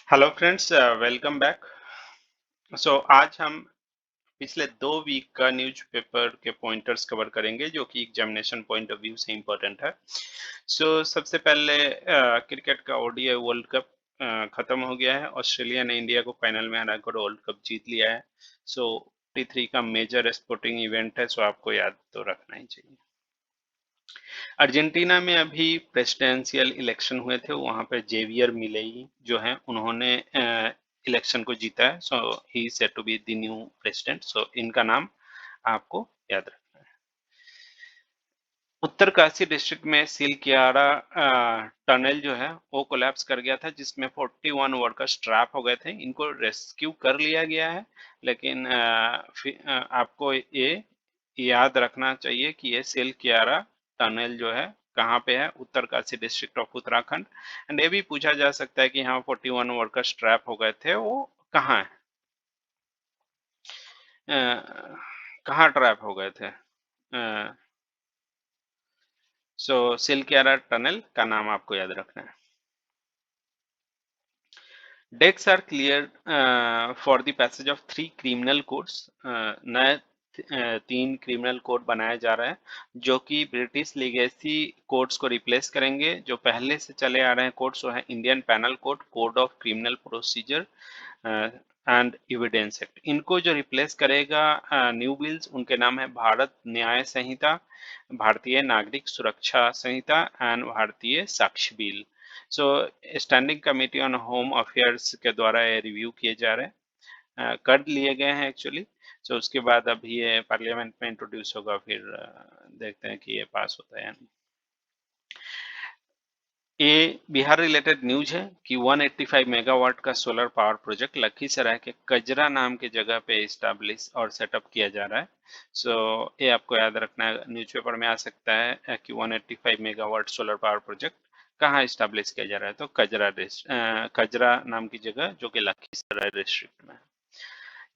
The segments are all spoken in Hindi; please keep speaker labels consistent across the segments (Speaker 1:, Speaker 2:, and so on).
Speaker 1: Hello friends, welcome back. आज हम पिछले 2 वीक का न्यूज़पेपर के पॉइंटर्स कवर करेंगे जो कि एग्जामिनेशन पॉइंट ऑफ व्यू से इम्पोर्टेंट है। सबसे पहले क्रिकेट का ओडीआई वर्ल्ड कप खत्म हो गया है। ऑस्ट्रेलिया ने इंडिया को फाइनल में हराकर वर्ल्ड कप जीत लिया है। सो T3 का मेजर स्पोर्टिंग इवेंट है, आपको याद तो रखना ही चाहिए। अर्जेंटीना में अभी प्रेसिडेंशियल इलेक्शन हुए थे, वहाँ पे जेवियर मिलेई जो हैं उन्होंने इलेक्शन को जीता है। He is said to be the new president. इनका नाम आपको याद रखना है। उत्तरकाशी डिस्ट्रिक्ट में सिलकियारा टनल जो है वो कोलैप्स कर गया था, जिसमें 41 वर्कर्स ट्रैप हो गए थे। इनको रेस्क्यू कर लिया गया है, लेकिन आपको ये याद रखना चाहिए कि ये सिलकियारा टनल जो है कहाँ पे है, Uttarkashi district of Uttarakhand. And ये भी पूछा जा सकता है कि हाँ 41 वर्कर्स ट्रैप हो गए थे, वो कहाँ है, कहाँ ट्रैप हो गए थे। सिलकियारा टनल का नाम आपको याद रखना है। Decks are cleared for the passage of 3 criminal codes। नए 3 क्रिमिनल कोड बनाया जा रहा है जो कि ब्रिटिश लीगेसी कोड्स को रिप्लेस करेंगे। जो पहले से चले आ रहे हैं कोड्स वो है Indian panel code, code of criminal procedure and evidence act. इनको जो रिप्लेस करेगा न्यू बिल्स, उनके नाम है भारत न्याय संहिता, भारतीय नागरिक सुरक्षा संहिता एंड भारतीय साक्ष्य bill. Standing committee on home affairs के द्वारा ये रिव्यू किए जा रहे हैं, कर लिए गए हैं एक्चुअली। उसके बाद अभी ये पार्लियामेंट में इंट्रोड्यूस होगा, फिर देखते हैं कि ये पास होता है या नहीं। ये बिहार रिलेटेड न्यूज है कि 185 मेगावाट का सोलर पावर प्रोजेक्ट लखीसराय के कजरा नाम की जगह पे स्टैब्लिश और सेटअप किया जा रहा है। ये आपको याद रखना है, न्यूज़पेपर में आ सकता है कि 185 मेगावाट सोलर पावर प्रोजेक्ट कहाँ स्टैब्लिश किया जा रहा है, तो कजरा नाम की जगह जो कि लखीसराय डिस्ट्रिक्ट में है।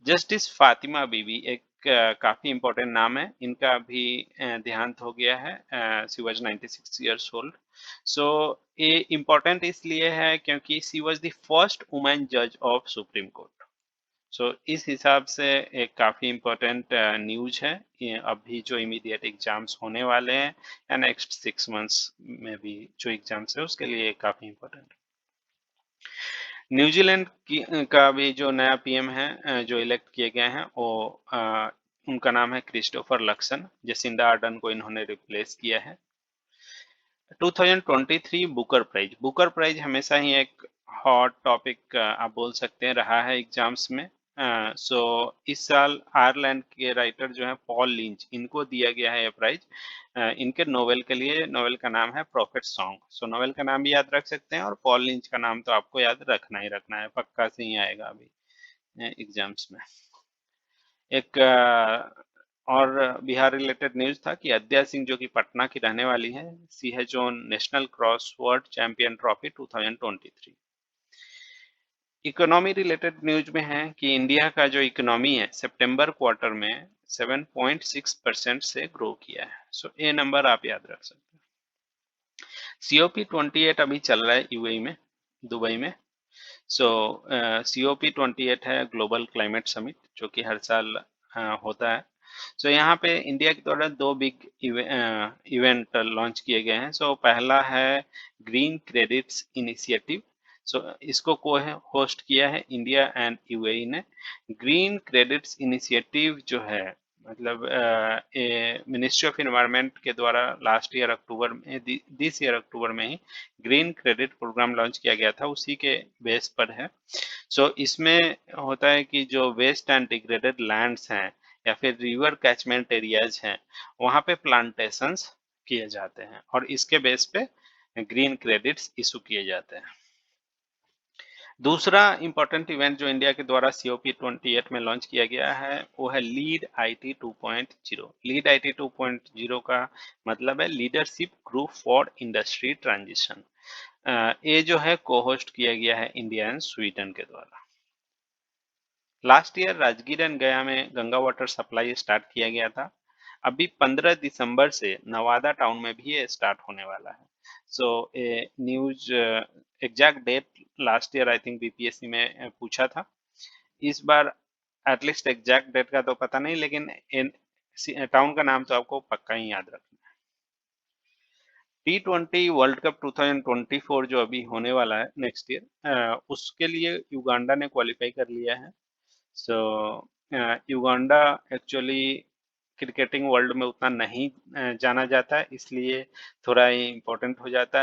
Speaker 1: जस्टिस फातिमा बीबी एक काफी इम्पोर्टेंट नाम है, इनका भी देहांत हो गया है। She was 96 years old. So ये इम्पोर्टेंट इसलिए है क्योंकि she was the first women जज ऑफ सुप्रीम कोर्ट। इस हिसाब से एक काफी इम्पोर्टेंट न्यूज है। ये अभी जो इमीडिएट एग्जाम्स होने वाले हैं या नेक्स्ट 6 मंथ्स में भी जो एग्जाम्स है उसके लिए काफी इम्पोर्टेंट। न्यूजीलैंड का भी जो नया पीएम है, जो इलेक्ट किए गए हैं, वो उनका नाम है क्रिस्टोफर लक्सन। जेसिंडा आर्डन को इन्होंने रिप्लेस किया है। 2023 बुकर प्राइज हमेशा ही एक हॉट टॉपिक आप बोल सकते हैं रहा है एग्जाम्स में। इस साल आयरलैंड के राइटर जो है पॉल लिंच, इनको दिया गया है ये प्राइज इनके नोवेल के लिए। नोवेल का नाम है प्रॉफिट सॉन्ग। नोवेल का नाम भी याद रख सकते हैं और पॉल लिंच का नाम तो आपको याद रखना ही रखना है, पक्का से ही आएगा अभी एग्जाम्स में। एक और बिहार रिलेटेड न्यूज था कि अद्या सिंह जो कि पटना की रहने वाली है, she has won national crossword champion trophy 2023। Economy related news में है कि इंडिया का जो इकोनॉमी है सितंबर क्वार्टर में 7.6% से ग्रो किया है। ये नंबर आप याद रख सकते हैं। COP28 अभी चल रहा है यूएई में, दुबई में। COP28 है ग्लोबल क्लाइमेट समिट, जो कि हर साल होता है। यहाँ पे इंडिया के द्वारा 2 बिग इवेंट लॉन्च किए गए हैं। पहला है ग्रीन क्रेडिट्स इनिशिएटिव। इसको को होस्ट किया है इंडिया एंड यूएई ने। ग्रीन क्रेडिट्स इनिशिएटिव जो है, मतलब मिनिस्ट्री ऑफ इन्वायरमेंट के द्वारा लास्ट ईयर अक्टूबर में, दिस ईयर अक्टूबर में ही ग्रीन क्रेडिट प्रोग्राम लॉन्च किया गया था, उसी के बेस पर है। इसमें होता है कि जो वेस्ट एंड डिग्रेडेड लैंड्स हैं या फिर रिवर कैचमेंट एरियाज हैं, वहाँ पे प्लांटेशंस किए जाते हैं और इसके बेस पे ग्रीन क्रेडिट्स इशू किए जाते हैं। दूसरा इंपॉर्टेंट इवेंट जो इंडिया के द्वारा COP28 में लॉन्च किया गया है वो है लीड IT 2.0। लीड IT 2.0 का मतलब है leadership group for industry transition. ये जो है को होस्ट किया गया है इंडिया एंड स्वीडन के द्वारा। लास्ट ईयर राजगीर एंड गया में गंगा वाटर सप्लाई स्टार्ट किया गया था। अभी 15 दिसंबर से नवादा टाउन में भी ये स्टार्ट होने वाला है। So a news exact date last year I think BPSC में पूछा था। इस बार एटलीस्ट एग्जैक्ट डेट का तो पता नहीं, लेकिन टाउन का नाम तो आपको पक्का ही याद रखना है। T20 वर्ल्ड कप 2024 जो अभी होने वाला है नेक्स्ट ईयर, उसके लिए युगांडा ने क्वालिफाई कर लिया है। सो युगांडा एक्चुअली क्रिकेटिंग वर्ल्ड में उतना नहीं जाना जाता है, इसलिए थोड़ा इम्पोर्टेंट हो जाता है।